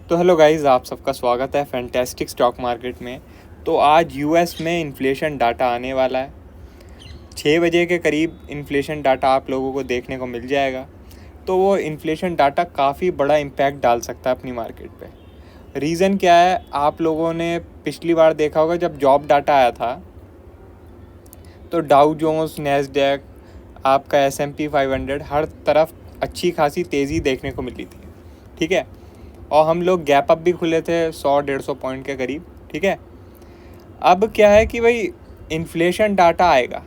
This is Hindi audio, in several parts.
तो हेलो गाइस, आप सबका स्वागत है फैंटेस्टिक स्टॉक मार्केट में। तो आज यूएस में इन्फ्लेशन डाटा आने वाला है। 6 बजे के करीब इन्फ्लेशन डाटा आप लोगों को देखने को मिल जाएगा। तो वो इन्फ्लेशन डाटा काफ़ी बड़ा इम्पैक्ट डाल सकता है अपनी मार्केट पे। रीज़न क्या है, आप लोगों ने पिछली बार देखा होगा जब जॉब डाटा आया था तो डाउ जोन्स, नैस्डैक, आपका S&P 500 हर तरफ अच्छी खासी तेज़ी देखने को मिली थी। ठीक है, और हम लोग गैप अप भी खुले थे 100-150 पॉइंट के करीब। ठीक है, अब क्या है कि भाई इन्फ्लेशन डाटा आएगा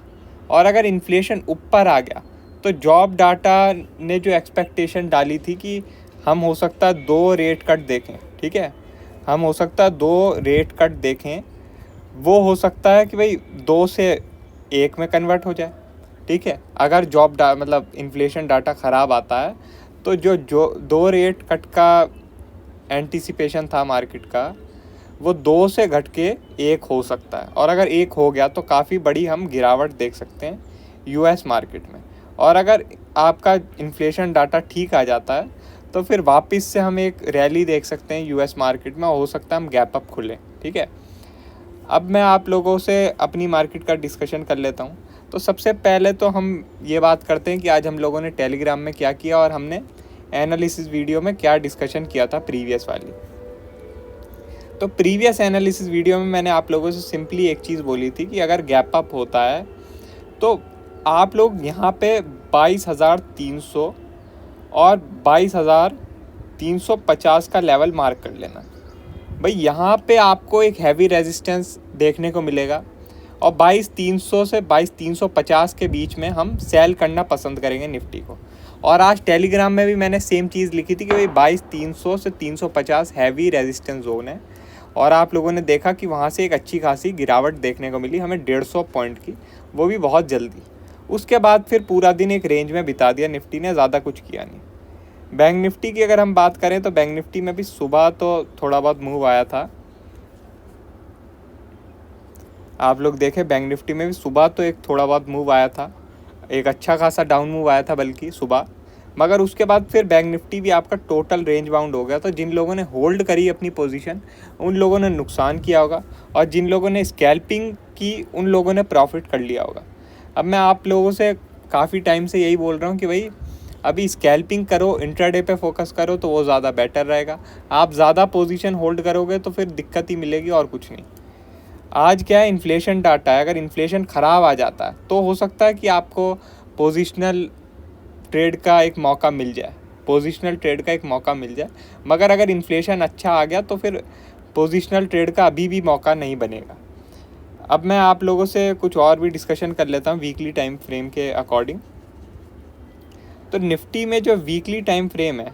और अगर इन्फ्लेशन ऊपर आ गया तो जॉब डाटा ने जो एक्सपेक्टेशन डाली थी कि हम हो सकता है 2 रेट कट देखें। ठीक है, हम हो सकता है 2 रेट कट देखें, वो हो सकता है कि भाई 2 से 1 में कन्वर्ट हो जाए। ठीक है, अगर मतलब इन्फ्लेशन डाटा ख़राब आता है तो जो 2 रेट कट का एंटिसिपेशन था मार्केट का, वो 2 से घट के 1 हो सकता है। और अगर 1 हो गया तो काफ़ी बड़ी हम गिरावट देख सकते हैं यूएस मार्केट में। और अगर आपका इन्फ्लेशन डाटा ठीक आ जाता है तो फिर वापस से हम एक रैली देख सकते हैं यूएस मार्केट में, हो सकता है हम गैप अप खुलें। ठीक है, अब मैं आप लोगों से अपनी मार्केट का डिस्कशन कर लेता हूँ। तो सबसे पहले तो हम ये बात करते हैं कि आज हम लोगों ने टेलीग्राम में क्या किया और हमने एनालिसिस वीडियो में क्या डिस्कशन किया था प्रीवियस वाली। तो प्रीवियस एनालिसिस वीडियो में मैंने आप लोगों से सिंपली एक चीज़ बोली थी कि अगर गैप अप होता है तो आप लोग यहाँ पे 22,300 और 22,350 का लेवल मार्क कर लेना। भाई यहाँ पे आपको एक हैवी रेजिस्टेंस देखने को मिलेगा और 22,300 से 22,350 के बीच में हम सेल करना पसंद करेंगे निफ्टी को। और आज टेलीग्राम में भी मैंने सेम चीज़ लिखी थी कि भाई 22,300 से 350 हैवी रेजिस्टेंस जोन है। और आप लोगों ने देखा कि वहाँ से एक अच्छी खासी गिरावट देखने को मिली हमें 150 पॉइंट की, वो भी बहुत जल्दी। उसके बाद फिर पूरा दिन एक रेंज में बिता दिया निफ्टी ने, ज़्यादा कुछ किया नहीं। बैंक निफ्टी की अगर हम बात करें तो बैंक निफ्टी में भी सुबह तो थोड़ा बहुत मूव आया था। आप लोग देखें, बैंक निफ्टी में भी सुबह तो एक थोड़ा बहुत मूव आया था, एक अच्छा खासा डाउन मूव आया था बल्कि सुबह। मगर उसके बाद फिर बैंक निफ्टी भी आपका टोटल रेंज बाउंड हो गया। तो जिन लोगों ने होल्ड करी अपनी पोजीशन उन लोगों ने नुकसान किया होगा, और जिन लोगों ने स्कैल्पिंग की उन लोगों ने प्रॉफिट कर लिया होगा। अब मैं आप लोगों से काफ़ी टाइम से यही बोल रहा हूँ कि भाई अभी स्कैल्पिंग करो, इंट्राडे पे फोकस करो तो वो ज़्यादा बेटर रहेगा। आप ज़्यादा पोजीशन होल्ड करोगे तो फिर दिक्कत ही मिलेगी और कुछ नहीं। आज क्या है, इन्फ्लेशन डाटा है, अगर इन्फ्लेशन ख़राब आ जाता है तो हो सकता है कि आपको पोजिशनल ट्रेड का एक मौका मिल जाए, मगर अगर इन्फ्लेशन अच्छा आ गया तो फिर पोजिशनल ट्रेड का अभी भी मौका नहीं बनेगा। अब मैं आप लोगों से कुछ और भी डिस्कशन कर लेता हूँ वीकली टाइम फ्रेम के अकॉर्डिंग। तो निफ्टी में जो वीकली टाइम फ्रेम है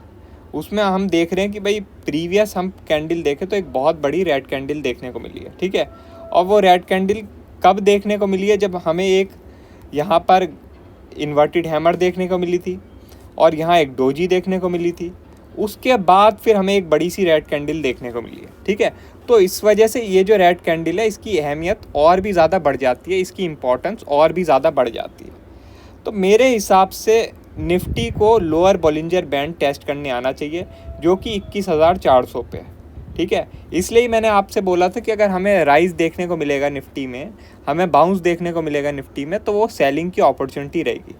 उसमें हम देख रहे हैं कि भाई प्रीवियस हम कैंडल देखें तो एक बहुत बड़ी रेड कैंडल देखने को मिली है। ठीक है, और वो रेड कैंडल कब देखने को मिली है, जब हमें एक यहाँ पर इन्वर्टेड हैमर देखने को मिली थी और यहाँ एक डोजी देखने को मिली थी। उसके बाद फिर हमें एक बड़ी सी रेड कैंडल देखने को मिली है। ठीक है, तो इस वजह से ये जो रेड कैंडल है इसकी अहमियत और भी ज़्यादा बढ़ जाती है, इसकी इम्पोर्टेंस और भी ज़्यादा बढ़ जाती है। तो मेरे हिसाब से निफ्टी को लोअर बॉलिंजर बैंड टेस्ट करने आना चाहिए जो कि 21,400 पे है। ठीक है, इसलिए मैंने आपसे बोला था कि अगर हमें राइज देखने को मिलेगा निफ्टी में, हमें बाउंस देखने को मिलेगा निफ्टी में, तो वो सेलिंग की अपॉर्चुनिटी रहेगी।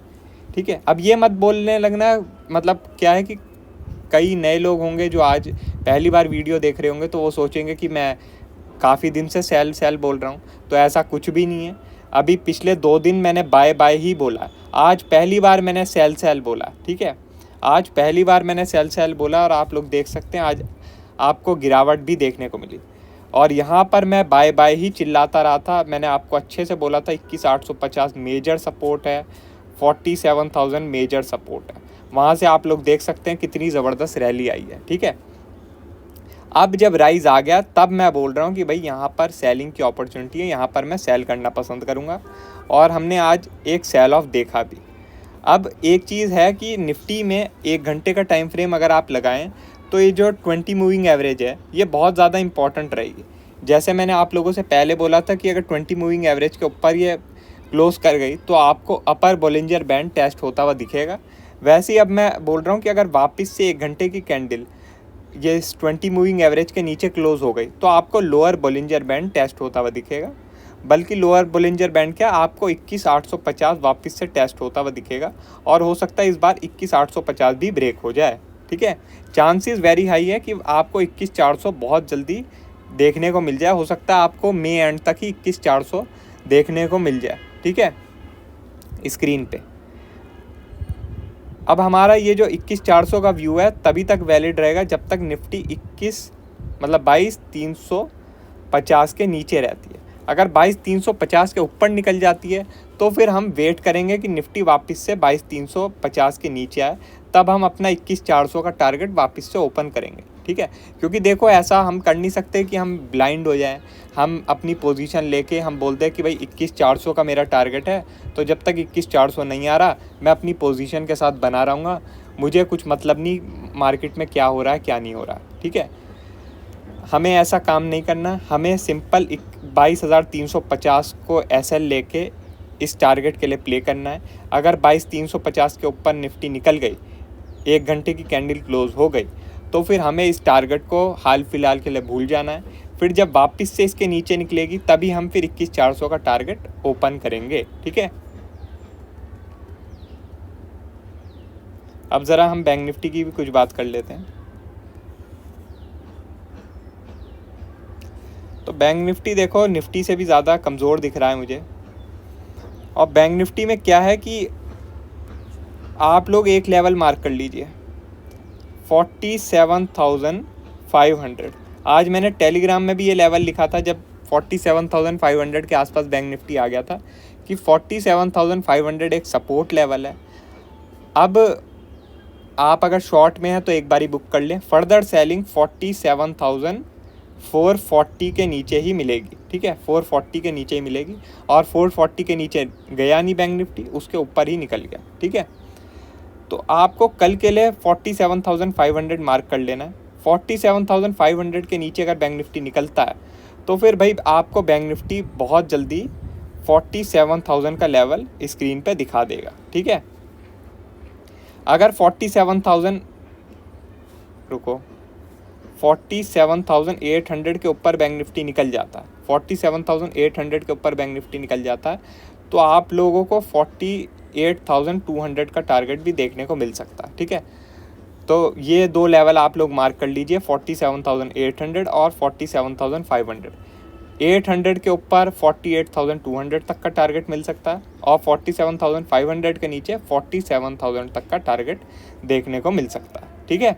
ठीक है, अब ये मत बोलने लगना, मतलब क्या है कि कई नए लोग होंगे जो आज पहली बार वीडियो देख रहे होंगे तो वो सोचेंगे कि मैं काफ़ी दिन से सेल बोल रहा हूँ। तो ऐसा कुछ भी नहीं है। अभी पिछले 2 दिन मैंने बाय ही बोला, आज पहली बार मैंने सेल बोला। ठीक है, आज पहली बार मैंने सेल बोला और आप लोग देख सकते हैं आज आपको गिरावट भी देखने को मिली। और यहाँ पर मैं बाय ही चिल्लाता रहा था, मैंने आपको अच्छे से बोला था 21,850 मेजर सपोर्ट है, 47,000 मेजर सपोर्ट है। वहाँ से आप लोग देख सकते हैं कितनी ज़बरदस्त रैली आई है। ठीक है, अब जब राइज आ गया तब मैं बोल रहा हूँ कि भाई यहाँ पर सेलिंग की अपॉर्चुनिटी है, यहाँ पर मैं सेल करना पसंद करूँगा। और हमने आज एक सेल ऑफ देखा भी। अब एक चीज़ है कि निफ्टी में 1 घंटे का टाइम फ्रेम अगर आप लगाएं तो ये जो 20 मूविंग एवरेज है ये बहुत ज़्यादा इंपॉर्टेंट रहेगी। जैसे मैंने आप लोगों से पहले बोला था कि अगर 20 मूविंग एवरेज के ऊपर ये क्लोज कर गई तो आपको अपर बॉलिंजर बैंड टेस्ट होता हुआ दिखेगा। वैसे ही अब मैं बोल रहा हूँ कि अगर वापस से 1 घंटे की कैंडल ये 20 मूविंग एवरेज के नीचे क्लोज हो गई तो आपको लोअर बोलिंजर बैंड टेस्ट होता हुआ दिखेगा, बल्कि लोअर बोलिंजर बैंड क्या आपको 21,850 वापस से टेस्ट होता हुआ दिखेगा, और हो सकता है इस बार 21,850 भी ब्रेक हो जाए। ठीक है, चांसेस वेरी हाई है कि आपको 21,400 बहुत जल्दी देखने को मिल जाए। हो सकता है आपको मई एंड तक ही 21,400 देखने को मिल जाए। ठीक है, स्क्रीन पे। अब हमारा ये जो 21,400 का व्यू है तभी तक वैलिड रहेगा जब तक निफ्टी 22,350 के नीचे रहती है। अगर 22,350 के ऊपर निकल जाती है तो फिर हम वेट करेंगे कि निफ्टी वापस से 22,350 के नीचे आए, तब हम अपना 21,400 का टारगेट वापस से ओपन करेंगे। ठीक है, क्योंकि देखो ऐसा हम कर नहीं सकते कि हम ब्लाइंड हो जाएं, हम अपनी पोजीशन लेके हम बोलते हैं कि भाई 21,400 का मेरा टारगेट है, तो जब तक 21,400 नहीं आ रहा मैं अपनी पोजीशन के साथ बना रहूँगा, मुझे कुछ मतलब नहीं मार्केट में क्या हो रहा है क्या नहीं हो रहा। ठीक है, हमें ऐसा काम नहीं करना, हमें सिंपल 22,350 को एसएल लेके इस टारगेट के लिए प्ले करना है। अगर 22,350 के ऊपर निफ्टी निकल गई, 1 घंटे की कैंडल क्लोज हो गई, तो फिर हमें इस टारगेट को हाल फिलहाल के लिए भूल जाना है। फिर जब वापस से इसके नीचे निकलेगी तभी हम फिर 21,400 का टारगेट ओपन करेंगे। ठीक है, अब ज़रा हम बैंक निफ्टी की भी कुछ बात कर लेते हैं। तो बैंक निफ्टी देखो निफ्टी से भी ज़्यादा कमज़ोर दिख रहा है मुझे। और बैंक निफ्टी में क्या है कि आप लोग एक लेवल मार्क कर लीजिए 47,500। आज मैंने टेलीग्राम में भी ये लेवल लिखा था जब 47,500 के आसपास बैंक निफ्टी आ गया था कि 47,500 एक सपोर्ट लेवल है। अब आप अगर शॉर्ट में हैं तो एक बारी बुक कर लें, फर्दर सेलिंग 47,440 के नीचे ही मिलेगी। ठीक है, 440 के नीचे ही मिलेगी, और 440 के नीचे गया नहीं बैंक निफ्टी, उसके ऊपर ही निकल गया। ठीक है, तो आपको कल के लिए 47,500 मार्क कर लेना है। 47,500 के नीचे अगर बैंक निफ्टी निकलता है तो फिर भाई आपको बैंक निफ्टी बहुत जल्दी 47,000 का लेवल स्क्रीन पे दिखा देगा। ठीक है, अगर 47,800 के ऊपर बैंक निफ्टी निकल जाता है, 47,800 के ऊपर बैंक निफ्टी निकल जाता है, तो आप लोगों को 48,200 का टारगेट भी देखने को मिल सकता है। ठीक है, तो ये दो लेवल आप लोग मार्क कर लीजिए, 47,800 और 47,500। 800 के ऊपर 48,200 तक का टारगेट मिल सकता है, और 47,500 के नीचे 47,000 तक का टारगेट देखने को मिल सकता है। ठीक है,